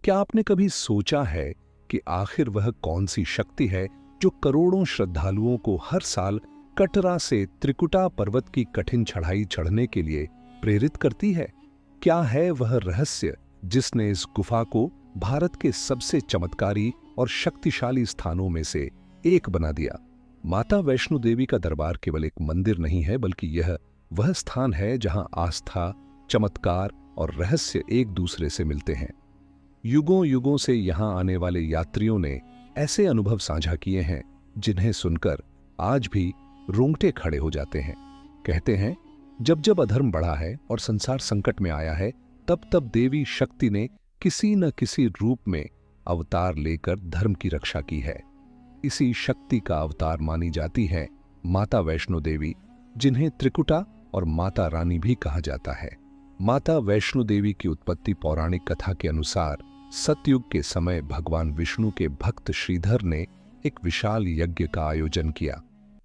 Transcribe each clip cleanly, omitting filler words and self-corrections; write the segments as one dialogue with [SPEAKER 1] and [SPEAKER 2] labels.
[SPEAKER 1] क्या आपने कभी सोचा है कि आखिर वह कौन सी शक्ति है जो करोड़ों श्रद्धालुओं को हर साल कटरा से त्रिकुटा पर्वत की कठिन चढ़ाई चढ़ने के लिए प्रेरित करती है? क्या है वह रहस्य जिसने इस गुफा को भारत के सबसे चमत्कारी और शक्तिशाली स्थानों में से एक बना दिया? माता वैष्णो देवी का दरबार केवल एक मंदिर नहीं है, बल्कि यह वह स्थान है जहां आस्था, चमत्कार और रहस्य एक दूसरे से मिलते हैं। युगों युगों से यहां आने वाले यात्रियों ने ऐसे अनुभव साझा किए हैं जिन्हें सुनकर आज भी रोंगटे खड़े हो जाते हैं। कहते हैं, जब जब अधर्म बढ़ा है और संसार संकट में आया है, तब तब देवी शक्ति ने किसी न किसी रूप में अवतार लेकर धर्म की रक्षा की है। इसी शक्ति का अवतार मानी जाती है माता वैष्णो देवी, जिन्हें त्रिकुटा और माता रानी भी कहा जाता है। माता वैष्णो देवी की उत्पत्ति पौराणिक कथा के अनुसार सतयुग के समय भगवान विष्णु के भक्त श्रीधर ने एक विशाल यज्ञ का आयोजन किया।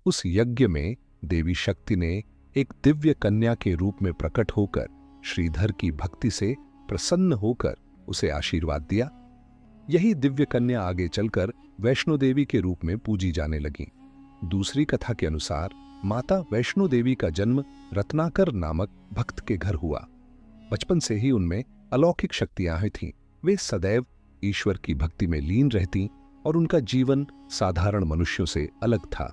[SPEAKER 1] उस यज्ञ में देवी शक्ति ने एक दिव्य कन्या के रूप में प्रकट होकर श्रीधर की भक्ति से प्रसन्न होकर उसे आशीर्वाद दिया। यही दिव्य कन्या आगे चलकर वैष्णो देवी के रूप में पूजी जाने लगी। दूसरी कथा के अनुसार माता वैष्णो देवी का जन्म रत्नाकर नामक भक्त के घर हुआ। बचपन से ही उनमें अलौकिक शक्तियां थीं। वे सदैव ईश्वर की भक्ति में लीन रहती और उनका जीवन साधारण मनुष्यों से अलग था।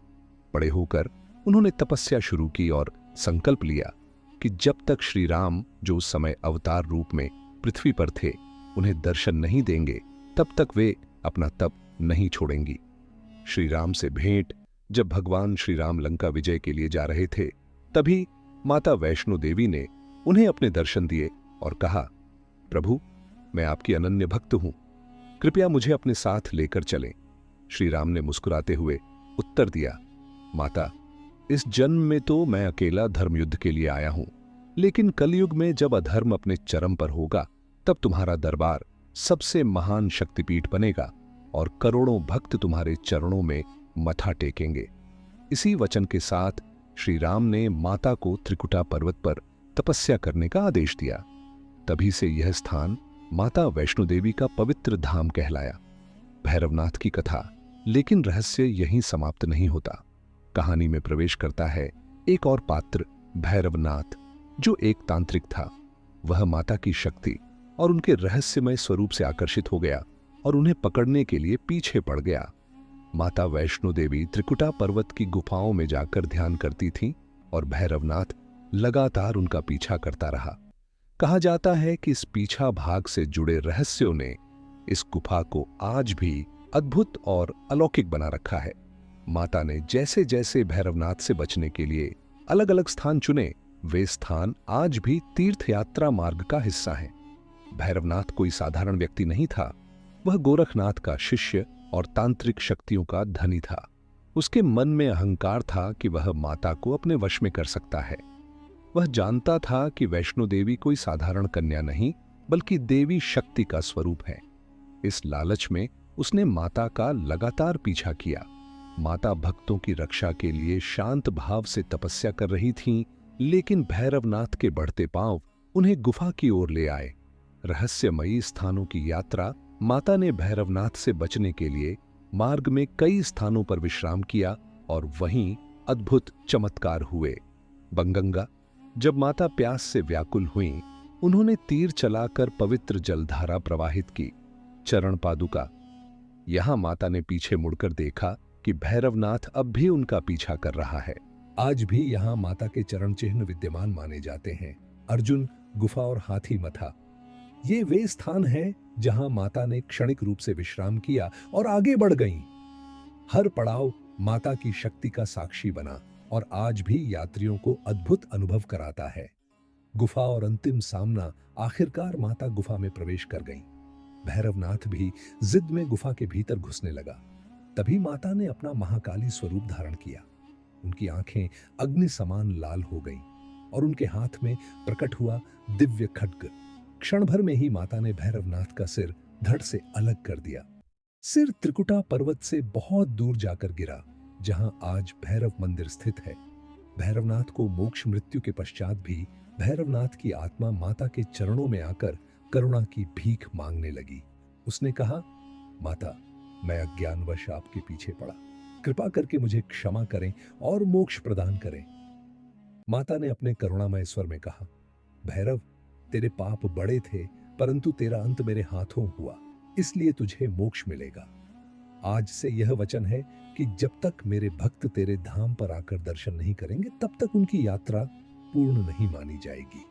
[SPEAKER 1] बड़े होकर उन्होंने तपस्या शुरू की और संकल्प लिया कि जब तक श्री राम, जो उस समय अवतार रूप में पृथ्वी पर थे, उन्हें दर्शन नहीं देंगे, तब तक वे अपना तप नहीं छोड़ेंगी। श्री राम से भेंट जब भगवान श्री राम लंका विजय के लिए जा रहे थे, तभी माता वैष्णो देवी ने उन्हें अपने दर्शन दिए और कहा, प्रभु, मैं आपकी अनन्य भक्त हूं, कृपया मुझे अपने साथ लेकर चलें। श्री राम ने मुस्कुराते हुए उत्तर दिया, माता, इस जन्म में तो मैं अकेला धर्मयुद्ध के लिए आया हूं, लेकिन कलयुग में जब अधर्म अपने चरम पर होगा, तब तुम्हारा दरबार सबसे महान शक्तिपीठ बनेगा और करोड़ों भक्त तुम्हारे चरणों में मथा टेकेंगे। इसी वचन के साथ श्री राम ने माता को त्रिकुटा पर्वत पर तपस्या करने का आदेश दिया। तभी से यह स्थान माता वैष्णो देवी का पवित्र धाम कहलाया। भैरवनाथ की कथा, लेकिन रहस्य यहीं समाप्त नहीं होता। कहानी में प्रवेश करता है एक और पात्र, भैरवनाथ, जो एक तांत्रिक था। वह माता की शक्ति और उनके रहस्यमय स्वरूप से आकर्षित हो गया और उन्हें पकड़ने के लिए पीछे पड़ गया। माता वैष्णो देवी त्रिकुटा पर्वत की गुफाओं में जाकर ध्यान करती थीं और भैरवनाथ लगातार उनका पीछा करता रहा। कहा जाता है कि इस पीछा भाग से जुड़े रहस्यों ने इस गुफा को आज भी अद्भुत और अलौकिक बना रखा है। माता ने जैसे जैसे भैरवनाथ से बचने के लिए अलग अलग स्थान चुने, वे स्थान आज भी तीर्थ यात्रा मार्ग का हिस्सा हैं। भैरवनाथ कोई साधारण व्यक्ति नहीं था। वह गोरखनाथ का शिष्य और तांत्रिक शक्तियों का धनी था। उसके मन में अहंकार था कि वह माता को अपने वश में कर सकता है। वह जानता था कि वैष्णो देवी कोई साधारण कन्या नहीं, बल्कि देवी शक्ति का स्वरूप है। इस लालच में उसने माता का लगातार पीछा किया। माता भक्तों की रक्षा के लिए शांत भाव से तपस्या कर रही थीं, लेकिन भैरवनाथ के बढ़ते पांव उन्हें गुफा की ओर ले आए। रहस्यमयी स्थानों की यात्रा माता ने भैरवनाथ से बचने के लिए मार्ग में कई स्थानों पर विश्राम किया और वहीं अद्भुत चमत्कार हुए। बंगंगा, जब माता प्यास से व्याकुल हुईं, उन्होंने तीर चलाकर पवित्र जलधारा प्रवाहित की। चरण पादुका, यहां माता ने पीछे मुड़कर देखा कि भैरवनाथ अब भी उनका पीछा कर रहा है। आज भी यहां माता के चरण चिन्ह विद्यमान माने जाते हैं। अर्जुन गुफा और हाथी मथा, ये वे स्थान हैं जहां माता ने क्षणिक रूप से विश्राम किया और आगे बढ़ गईं। हर पड़ाव माता की शक्ति का साक्षी बना और आज भी यात्रियों को अद्भुत अनुभव कराता है। गुफा और अंतिम सामना, आखिरकार माता गुफा में प्रवेश कर गईं। भैरवनाथ भी जिद में गुफा के भीतर घुसने लगा। तभी माता ने अपना महाकाली स्वरूप धारण किया। उनकी आंखें अग्नि समान लाल हो गईं और उनके हाथ में प्रकट हुआ दिव्य खड्ग। क्षण भर में ही माता ने भैरवनाथ का सिर धड़ से अलग कर दिया। सिर त्रिकुटा पर्वत से बहुत दूर जाकर गिरा, जहां आज भैरव मंदिर स्थित है। भैरवनाथ को मोक्ष मृत्यु के पश्चात भी भैरवनाथ की आत्मा माता के चरणों में आकर करुणा की भीख मांगने लगी। उसने कहा, माता, मैं अज्ञानवश आपके पीछे पड़ा, कृपा करके मुझे क्षमा करें और मोक्ष प्रदान करें। माता ने अपने करुणामय स्वर में कहा, भैरव, तेरे पाप बड़े थे, परंतु तेरा अंत मेरे हाथों हुआ, इसलिए तुझे मोक्ष मिलेगा। आज से यह वचन है कि जब तक मेरे भक्त तेरे धाम पर आकर दर्शन नहीं करेंगे, तब तक उनकी यात्रा पूर्ण नहीं मानी जाएगी।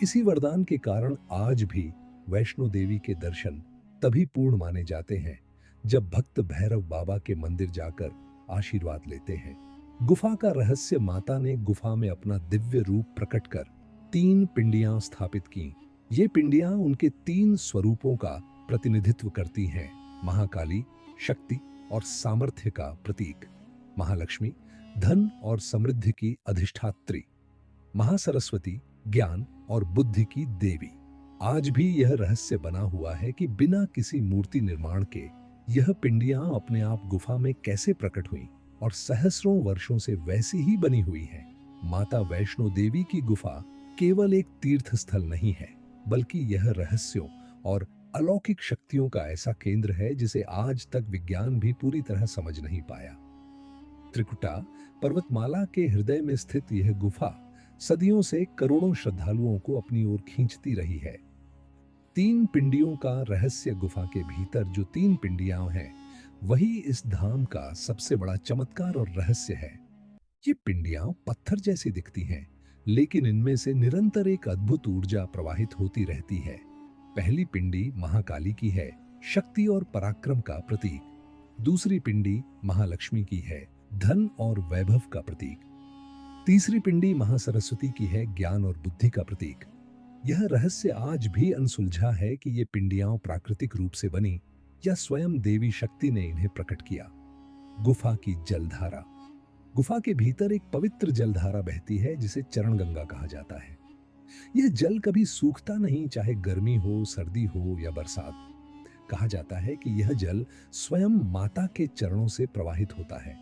[SPEAKER 1] इसी वरदान के कारण आज भी वैष्णो देवी के दर्शन तभी पूर्ण माने जाते हैं जब भक्त भैरव बाबा के मंदिर जाकर आशीर्वाद लेते हैं। गुफा का रहस्य। माता ने गुफा में अपना दिव्य रूप प्रकट कर 3 पिंडियां स्थापित की। ये पिंडियां उनके 3 स्वरूपों का प्रतिनिधित्व करती हैं। महाकाली शक्ति और सामर्थ्य का प्रतीक, महालक्ष्मी धन और समृद्धि की अधिष्ठात्री, महासरस्वती ज्ञान और बुद्धि की देवी। आज भी यह रहस्य बना हुआ है कि बिना किसी मूर्ति निर्माण के यह पिंडियां अपने आप गुफा में कैसे प्रकट हुईं और सहस्रों वर्षों से वैसी ही बनी हुई हैं। माता वैष्णो देवी की गुफा केवल एक तीर्थ स्थल नहीं है, बल्कि यह रहस्यों और अलौकिक शक्तियों का ऐसा केंद्र है जिसे आज तक विज्ञान भी पूरी तरह समझ नहीं पाया। त्रिकुटा पर्वतमाला के हृदय में स्थित यह गुफा सदियों से करोड़ों श्रद्धालुओं को अपनी ओर खींचती रही है। 3 पिंडियों का रहस्य। गुफा के भीतर जो 3 पिंडियां हैं, वही इस धाम का सबसे बड़ा चमत्कार और रहस्य है। ये पिंडियां पत्थर जैसी दिखती हैं, लेकिन इनमें से निरंतर एक अद्भुत ऊर्जा प्रवाहित होती रहती है। पहली पिंडी महाकाली की है, शक्ति और पराक्रम का प्रतीक। दूसरी पिंडी महालक्ष्मी की है, धन और वैभव का प्रतीक। तीसरी पिंडी महासरस्वती की है, ज्ञान और बुद्धि का प्रतीक। यह रहस्य आज भी अनसुलझा है कि ये पिंडियां प्राकृतिक रूप से बनी या स्वयं देवी शक्ति ने इन्हें प्रकट किया। गुफा की जलधारा। गुफा के भीतर एक पवित्र जलधारा बहती है जिसे चरण गंगा कहा जाता है। यह जल कभी सूखता नहीं, चाहे गर्मी हो, सर्दी हो या बरसात। कहा जाता है कि यह जल स्वयं माता के चरणों से प्रवाहित होता है।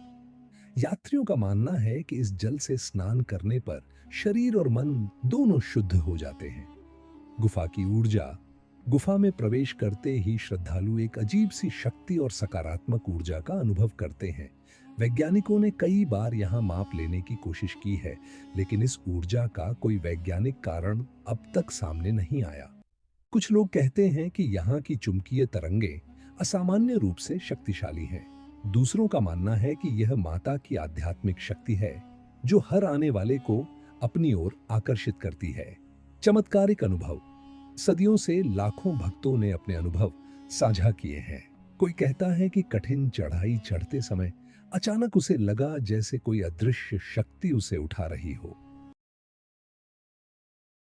[SPEAKER 1] यात्रियों का मानना है कि इस जल से स्नान करने पर शरीर और मन दोनों शुद्ध हो जाते हैं। गुफा की ऊर्जा। गुफा में प्रवेश करते ही श्रद्धालु एक अजीब सी शक्ति और सकारात्मक ऊर्जा का अनुभव करते हैं। वैज्ञानिकों ने कई बार यहाँ माप लेने की कोशिश की है, लेकिन इस ऊर्जा का कोई वैज्ञानिक कारण अब तक सामने नहीं आया। कुछ लोग कहते हैं कि यहाँ की चुंबकीय तरंगें असामान्य रूप से शक्तिशाली हैं। दूसरों का मानना है कि यह माता की आध्यात्मिक शक्ति है जो हर आने वाले को अपनी ओर आकर्षित करती है। चमत्कारिक अनुभव। सदियों से लाखों भक्तों ने अपने अनुभव साझा किए हैं। कोई कहता है कि कठिन चढ़ाई चढ़ते समय अचानक उसे लगा जैसे कोई अदृश्य शक्ति उसे उठा रही हो।